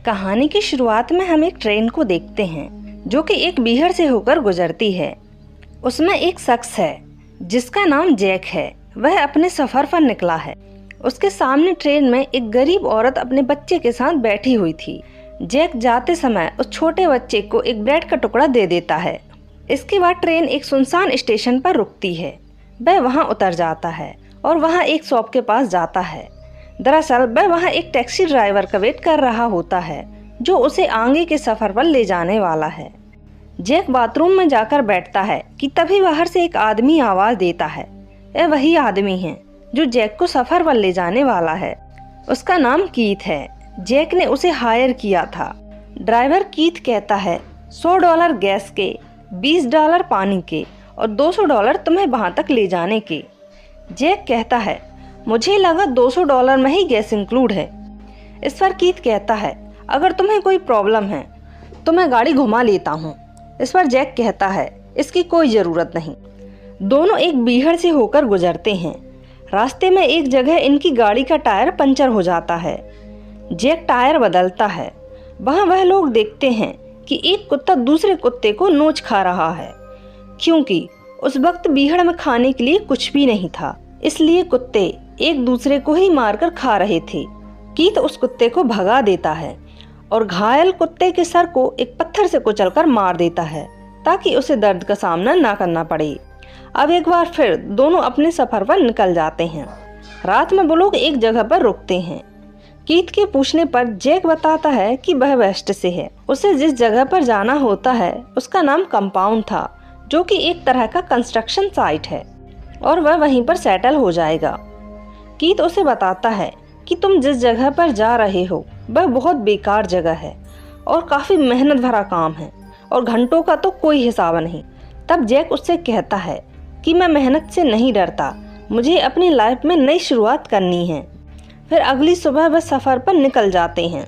कहानी की शुरुआत में हम एक ट्रेन को देखते हैं जो कि एक बीहड़ से होकर गुजरती है। उसमें एक शख्स है जिसका नाम जैक है। वह अपने सफर पर निकला है। उसके सामने ट्रेन में एक गरीब औरत अपने बच्चे के साथ बैठी हुई थी। जैक जाते समय उस छोटे बच्चे को एक ब्रेड का टुकड़ा दे देता है। इसके बाद ट्रेन एक सुनसान स्टेशन पर रुकती है। वह वहां उतर जाता है और वहां एक शॉप के पास जाता है। दरअसल वह वहां एक टैक्सी ड्राइवर का वेट कर रहा होता है जो उसे आगे के सफर पर ले जाने वाला है। जैक बाथरूम में जाकर बैठता है कि तभी बाहर से एक आदमी आवाज देता है। यह वही आदमी है जो जैक को सफर पर ले जाने वाला है। उसका नाम कीथ है। जैक ने उसे हायर किया था। ड्राइवर कीथ कहता है $100 गैस के, $20 पानी के और $200 तुम्हें वहां तक ले जाने के। जैक कहता है मुझे लगा $200 में ही गैस इंक्लूड है। इस पर कीथ कहता है अगर तुम्हें कोई प्रॉब्लम है तो मैं गाड़ी घुमा लेता हूँ। इस पर जैक कहता है इसकी कोई ज़रूरत नहीं। दोनों एक बीहड़ से होकर गुजरते हैं। रास्ते में एक जगह इनकी गाड़ी का टायर पंचर हो जाता है। जैक टायर बदलता है। वहाँ वह लोग देखते हैं कि एक कुत्ता दूसरे कुत्ते को नोच खा रहा है, क्योंकि उस वक्त बीहड़ में खाने के लिए कुछ भी नहीं था। इसलिए कुत्ते एक दूसरे को ही मारकर खा रहे थे। कीथ उस कुत्ते को भगा देता है और घायल कुत्ते के सर को एक पत्थर से कुचलकर मार देता है ताकि उसे दर्द का सामना ना करना पड़े। अब एक बार फिर दोनों अपने सफर पर निकल जाते हैं। रात में वो लोग एक जगह पर रुकते हैं। कीथ के पूछने पर जैक बताता है कि वह वेस्ट से है। उसे जिस जगह पर जाना होता है उसका नाम कंपाउंड था, जो कि एक तरह का कंस्ट्रक्शन साइट है, और वह वहीं पर सेटल हो जाएगा। कीथ उसे बताता है कि तुम जिस जगह पर जा रहे हो वह बहुत बेकार जगह है और काफ़ी मेहनत भरा काम है और घंटों का तो कोई हिसाब नहीं। तब जैक उससे कहता है कि मैं मेहनत से नहीं डरता, मुझे अपनी लाइफ में नई शुरुआत करनी है। फिर अगली सुबह वह सफ़र पर निकल जाते हैं।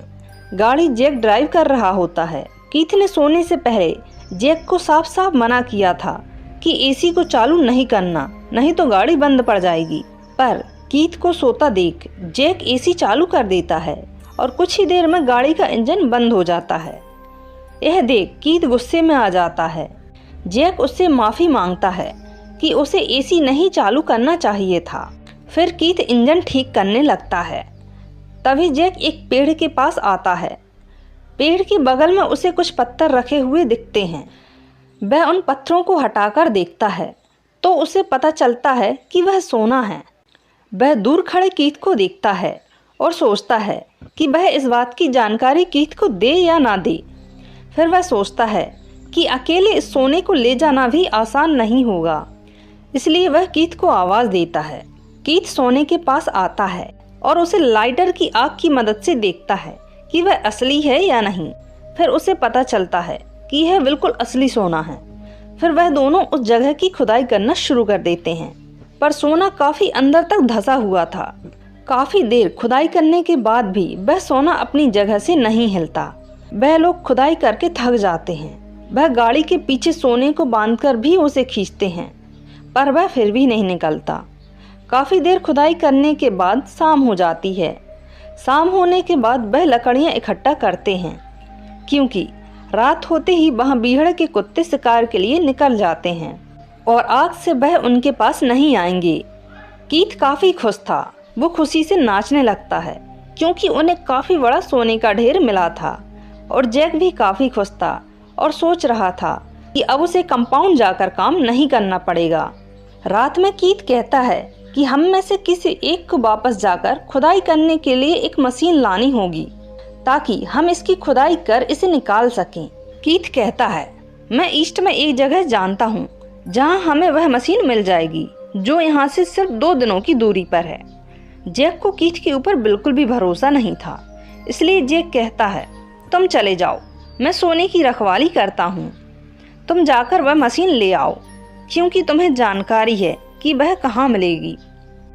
गाड़ी जैक ड्राइव कर रहा होता है। कीथ ने सोने से पहले जैक को साफ साफ मना किया था कि एसी को चालू नहीं करना, नहीं तो गाड़ी बंद पड़ जाएगी। पर कीथ को सोता देख जैक एसी चालू कर देता है और कुछ ही देर में गाड़ी का इंजन बंद हो जाता है। यह देख कीथ गुस्से में आ जाता है। जैक उससे माफ़ी मांगता है कि उसे एसी नहीं चालू करना चाहिए था। फिर कीथ इंजन ठीक करने लगता है। तभी जैक एक पेड़ के पास आता है। पेड़ के बगल में उसे कुछ पत्थर रखे हुए दिखते हैं। वह उन पत्थरों को हटाकर देखता है तो उसे पता चलता है कि वह सोना है। वह दूर खड़े कीथ को देखता है और सोचता है कि वह इस बात की जानकारी कीथ को दे या ना दे। फिर वह सोचता है कि अकेले इस सोने को ले जाना भी आसान नहीं होगा, इसलिए वह कीथ को आवाज़ देता है। कीथ सोने के पास आता है और उसे लाइटर की आग की मदद से देखता है कि वह असली है या नहीं। फिर उसे पता चलता है कि यह बिल्कुल असली सोना है। फिर वह दोनों उस जगह की खुदाई करना शुरू कर देते हैं, पर सोना काफ़ी अंदर तक धंसा हुआ था। काफ़ी देर खुदाई करने के बाद भी वह सोना अपनी जगह से नहीं हिलता। वह लोग खुदाई करके थक जाते हैं। वह गाड़ी के पीछे सोने को बांधकर भी उसे खींचते हैं, पर वह फिर भी नहीं निकलता। काफ़ी देर खुदाई करने के बाद शाम हो जाती है। शाम होने के बाद वह लकड़ियाँ इकट्ठा करते हैं, क्योंकि रात होते ही वहाँ बीहड़ के कुत्ते शिकार के लिए निकल जाते हैं और आग से वह उनके पास नहीं आएंगे। कीथ काफ़ी खुश था। वो खुशी से नाचने लगता है क्योंकि उन्हें काफ़ी बड़ा सोने का ढेर मिला था। और जैक भी काफ़ी खुश था और सोच रहा था कि अब उसे कंपाउंड जाकर काम नहीं करना पड़ेगा। रात में कीथ कहता है कि हम में से किसी एक को वापस जाकर खुदाई करने के लिए एक मशीन लानी होगी ताकि हम इसकी खुदाई कर इसे निकाल सकें। कीथ कहता है मैं ईस्ट में एक जगह जानता हूँ जहाँ हमें वह मशीन मिल जाएगी जो यहाँ से सिर्फ 2 दिनों की दूरी पर है। जैक को कीथ के ऊपर बिल्कुल भी भरोसा नहीं था, इसलिए जैक कहता है तुम चले जाओ, मैं सोने की रखवाली करता हूँ। तुम जाकर वह मशीन ले आओ, क्योंकि तुम्हें जानकारी है कि वह कहाँ मिलेगी।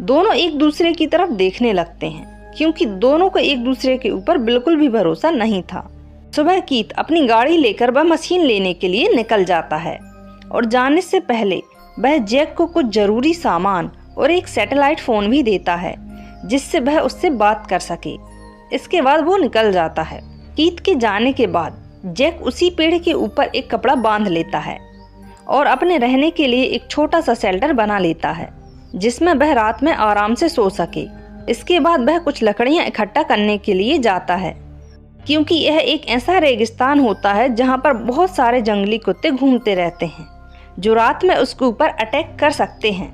दोनों एक दूसरे की तरफ देखने लगते हैं, क्योंकि दोनों को एक दूसरे के ऊपर बिल्कुल भी भरोसा नहीं था। सुबह कीथ अपनी गाड़ी लेकर वह मशीन लेने के लिए निकल जाता है और जाने से पहले वह जैक को कुछ ज़रूरी सामान और एक सैटेलाइट फ़ोन भी देता है जिससे वह उससे बात कर सके। इसके बाद वो निकल जाता है। कीथ के जाने के बाद जैक उसी पेड़ के ऊपर एक कपड़ा बांध लेता है और अपने रहने के लिए एक छोटा सा शेल्टर बना लेता है जिसमें वह रात में आराम से सो सके। इसके बाद वह कुछ लकड़ियां इकट्ठा करने के लिए जाता है, क्योंकि यह एक ऐसा रेगिस्तान होता है जहां पर बहुत सारे जंगली कुत्ते घूमते रहते हैं जो रात में उसके ऊपर अटैक कर सकते हैं,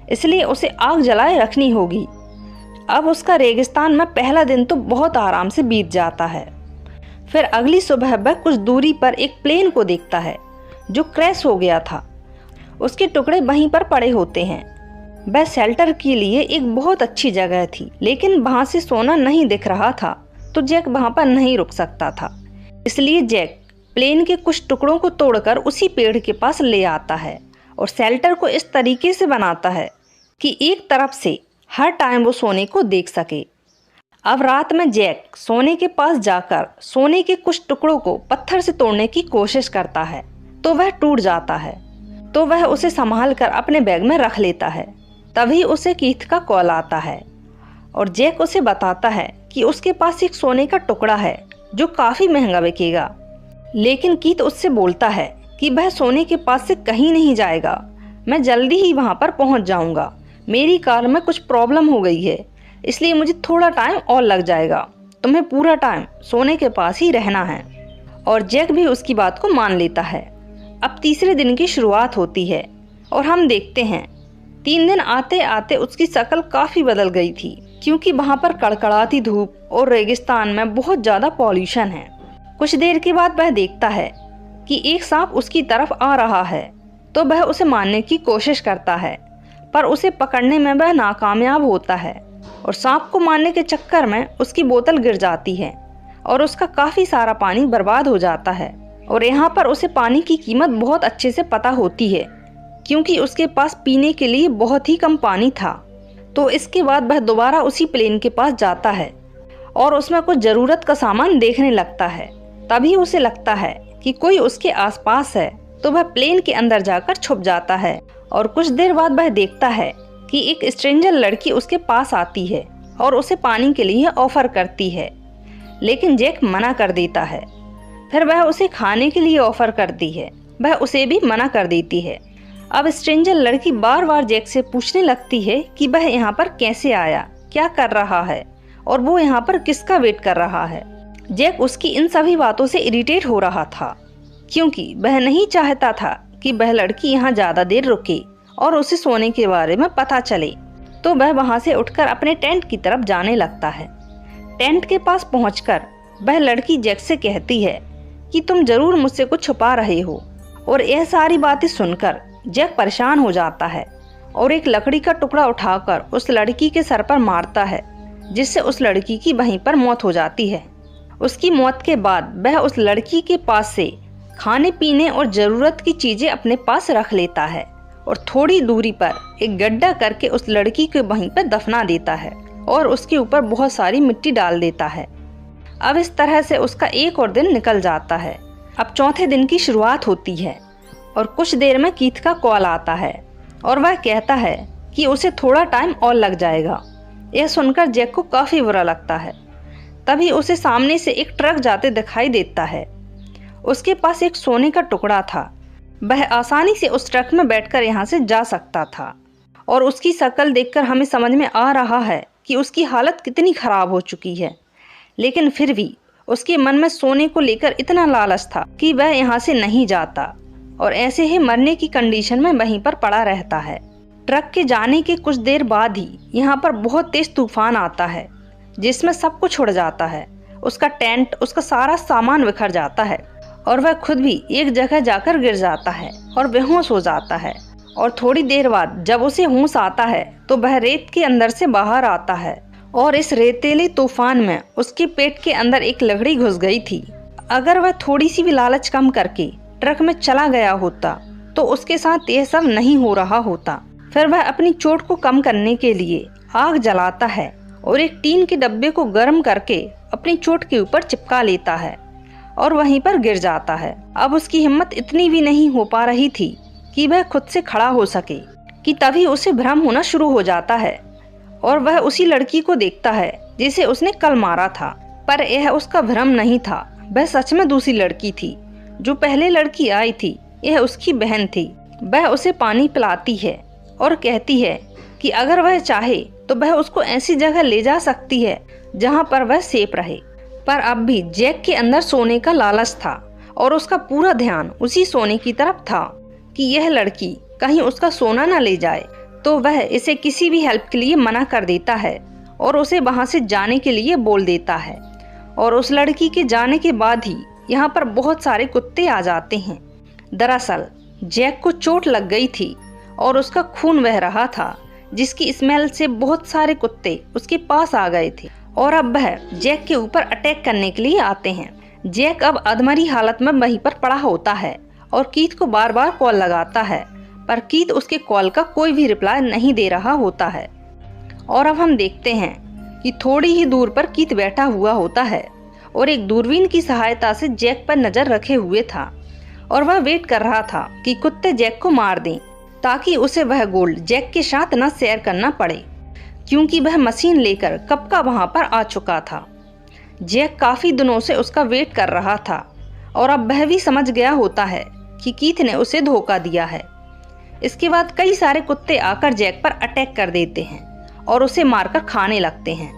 इसलिए उसे आग जलाए रखनी होगी। अब उसका रेगिस्तान में पहला दिन तो बहुत आराम से बीत जाता है। फिर अगली सुबह वह कुछ दूरी पर एक प्लेन को देखता है जो क्रैश हो गया था। उसके टुकड़े वहीं पर पड़े होते हैं। वह शेल्टर के लिए एक बहुत अच्छी जगह थी, लेकिन वहां से सोना नहीं दिख रहा था, तो जैक वहां पर नहीं रुक सकता था। इसलिए जैक प्लेन के कुछ टुकड़ों को तोड़कर उसी पेड़ के पास ले आता है और शेल्टर को इस तरीके से बनाता है कि एक तरफ से हर टाइम वो सोने को देख सके। अब रात में जैक सोने के पास जाकर सोने के कुछ टुकड़ों को पत्थर से तोड़ने की कोशिश करता है, तो वह टूट जाता है। तो वह उसे संभाल कर अपने बैग में रख लेता है। तभी उसे कीथ का कॉल आता है और जैक उसे बताता है कि उसके पास एक सोने का टुकड़ा है जो काफी महंगा बिकेगा। लेकिन कीथ उससे बोलता है कि वह सोने के पास से कहीं नहीं जाएगा, मैं जल्दी ही वहां पर पहुंच जाऊंगा। मेरी कार में कुछ प्रॉब्लम हो गई है, इसलिए मुझे थोड़ा टाइम और लग जाएगा। तुम्हें पूरा टाइम सोने के पास ही रहना है। और जैक भी उसकी बात को मान लेता है। अब तीसरे दिन की शुरुआत होती है और हम देखते हैं 3 दिन आते आते उसकी शक्ल काफी बदल गई थी, क्योंकि वहां पर कड़कड़ाती धूप और रेगिस्तान में बहुत ज्यादा पॉल्यूशन है। कुछ देर के बाद वह देखता है कि एक सांप उसकी तरफ आ रहा है, तो वह उसे मारने की कोशिश करता है, पर उसे पकड़ने में वह नाकामयाब होता है और सांप को मारने के चक्कर में उसकी बोतल गिर जाती है और उसका काफी सारा पानी बर्बाद हो जाता है। और यहाँ पर उसे पानी की कीमत बहुत अच्छे से पता होती है, क्योंकि उसके पास पीने के लिए बहुत ही कम पानी था। तो इसके बाद वह दोबारा उसी प्लेन के पास जाता है और उसमें कुछ जरूरत का सामान देखने लगता है। तभी उसे लगता है कि कोई उसके आसपास है, तो वह प्लेन के अंदर जाकर छुप जाता है। और कुछ देर बाद वह देखता है कि एक स्ट्रेंजर लड़की उसके पास आती है और उसे पानी के लिए ऑफर करती है, लेकिन जैक मना कर देता है। फिर वह उसे खाने के लिए ऑफर करती है, वह उसे भी मना कर देती है। अब स्ट्रेंजर लड़की बार बार जैक से पूछने लगती है कि वह यहाँ पर कैसे आया, क्या कर रहा है और वो यहाँ पर किसका वेट कर रहा है। जैक उसकी इन सभी बातों से इरिटेट हो रहा था, क्योंकि वह नहीं चाहता था कि वह लड़की यहाँ ज्यादा देर रुके और उसे सोने के बारे में पता चले। तो वह वहां से उठकर अपने टेंट की तरफ जाने लगता है। टेंट के पास पहुंचकर वह लड़की जैक से कहती है कि तुम जरूर मुझसे कुछ छुपा रहे हो। और यह सारी बातें सुनकर जैक परेशान हो जाता है और एक लकड़ी का टुकड़ा उठाकर उस लड़की के सर पर मारता है, जिससे उस लड़की की वहीं पर मौत हो जाती है। उसकी मौत के बाद वह उस लड़की के पास से खाने पीने और जरूरत की चीजें अपने पास रख लेता है और थोड़ी दूरी पर एक गड्ढा करके उस लड़की को वहीं पर दफना देता है और उसके ऊपर बहुत सारी मिट्टी डाल देता है। अब इस तरह से उसका एक और दिन निकल जाता है। अब चौथे दिन की शुरुआत होती है और कुछ देर में कीथ का कॉल आता है और वह कहता है कि उसे थोड़ा टाइम और लग जाएगा। यह सुनकर जैक को काफी बुरा लगता है। तभी उसे सामने से एक ट्रक जाते दिखाई देता है। उसके पास एक सोने का टुकड़ा था। वह आसानी से उस ट्रक में बैठकर यहाँ से जा सकता था और उसकी शक्ल देखकर हमें समझ में आ रहा है कि उसकी हालत कितनी खराब हो चुकी है। लेकिन फिर भी उसके मन में सोने को लेकर इतना लालच था कि वह यहाँ से नहीं जाता और ऐसे ही मरने की कंडीशन में वहीं पर पड़ा रहता है। ट्रक के जाने के कुछ देर बाद ही यहाँ पर बहुत तेज तूफान आता है, जिसमें सब कुछ उड़ जाता है। उसका टेंट, उसका सारा सामान बिखर जाता है और वह खुद भी एक जगह जाकर गिर जाता है और बेहोश हो जाता है। और थोड़ी देर बाद जब उसे होश आता है तो वह रेत के अंदर से बाहर आता है और इस रेतीले तूफान में उसके पेट के अंदर एक लकड़ी घुस गई थी। अगर वह थोड़ी सी भी लालच कम करके ट्रक में चला गया होता तो उसके साथ यह सब नहीं हो रहा होता। फिर वह अपनी चोट को कम करने के लिए आग जलाता है और एक टीन के डब्बे को गर्म करके अपनी चोट के ऊपर चिपका लेता है और वहीं पर गिर जाता है। अब उसकी हिम्मत इतनी भी नहीं हो पा रही थी कि वह खुद से खड़ा हो सके कि तभी उसे भ्रम होना शुरू हो जाता है और वह उसी लड़की को देखता है जिसे उसने कल मारा था। पर यह उसका भ्रम नहीं था, वह सच में दूसरी लड़की थी। जो पहले लड़की आई थी यह उसकी बहन थी। वह उसे पानी पिलाती है और कहती है कि अगर वह चाहे तो वह उसको ऐसी जगह ले जा सकती है जहाँ पर वह सेफ रहे। पर अब भी जैक के अंदर सोने का लालच था और उसका पूरा ध्यान उसी सोने की तरफ था कि यह लड़की कहीं उसका सोना न ले जाए। तो वह इसे किसी भी हेल्प के लिए मना कर देता है और उसे वहाँ से जाने के लिए बोल देता है। और उस लड़की के जाने के बाद ही यहाँ पर बहुत सारे कुत्ते आ जाते हैं। दरअसल जैक को चोट लग गई थी और उसका खून बह रहा था, जिसकी स्मेल से बहुत सारे कुत्ते उसके पास आ गए थे और अब वह जैक के ऊपर अटैक करने के लिए आते हैं। जैक अब अधमरी हालत में वहीं पर पड़ा होता है और कीथ को बार बार कॉल लगाता है, पर कीथ उसके कॉल का कोई भी रिप्लाई नहीं दे रहा होता है। और अब हम देखते हैं कि थोड़ी ही दूर पर कीथ बैठा हुआ होता है और एक दूरबीन की सहायता से जैक पर नजर रखे हुए था और वह वेट कर रहा था कि कुत्ते जैक को मार दें ताकि उसे वह गोल्ड जैक के साथ न शेयर करना पड़े, क्योंकि वह मशीन लेकर कब का वहां पर आ चुका था। जैक काफी दिनों से उसका वेट कर रहा था और अब वह भी समझ गया होता है कि कीथ ने उसे धोखा दिया है। इसके बाद कई सारे कुत्ते आकर जैक पर अटैक कर देते हैं और उसे मारकर खाने लगते हैं।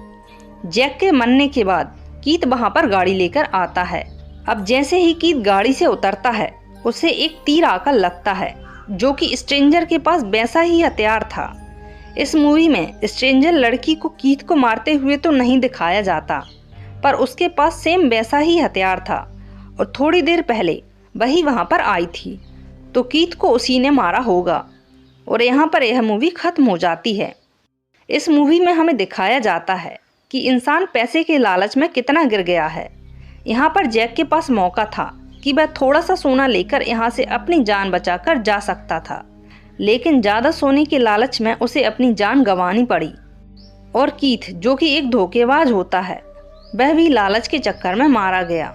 जैक के मरने के बाद कीथ वहां पर गाड़ी लेकर आता है। अब जैसे ही कीथ गाड़ी से उतरता है उसे एक तीर आकर लगता है, जो कि स्ट्रेंजर के पास वैसा ही हथियार था। इस मूवी में स्ट्रेंजर लड़की को कीथ को मारते हुए तो नहीं दिखाया जाता, पर उसके पास सेम वैसा ही हथियार था और थोड़ी देर पहले वही वहां पर आई थी, तो कीथ को उसी ने मारा होगा। और यहाँ पर यह मूवी खत्म हो जाती है। इस मूवी में हमें दिखाया जाता है कि इंसान पैसे के लालच में कितना गिर गया है। यहाँ पर जैक के पास मौका था कि वह थोड़ा सा सोना लेकर यहाँ से अपनी जान बचाकर जा सकता था, लेकिन ज़्यादा सोने के लालच में उसे अपनी जान गंवानी पड़ी। और कीथ, जो कि एक धोखेबाज होता है, वह भी लालच के चक्कर में मारा गया।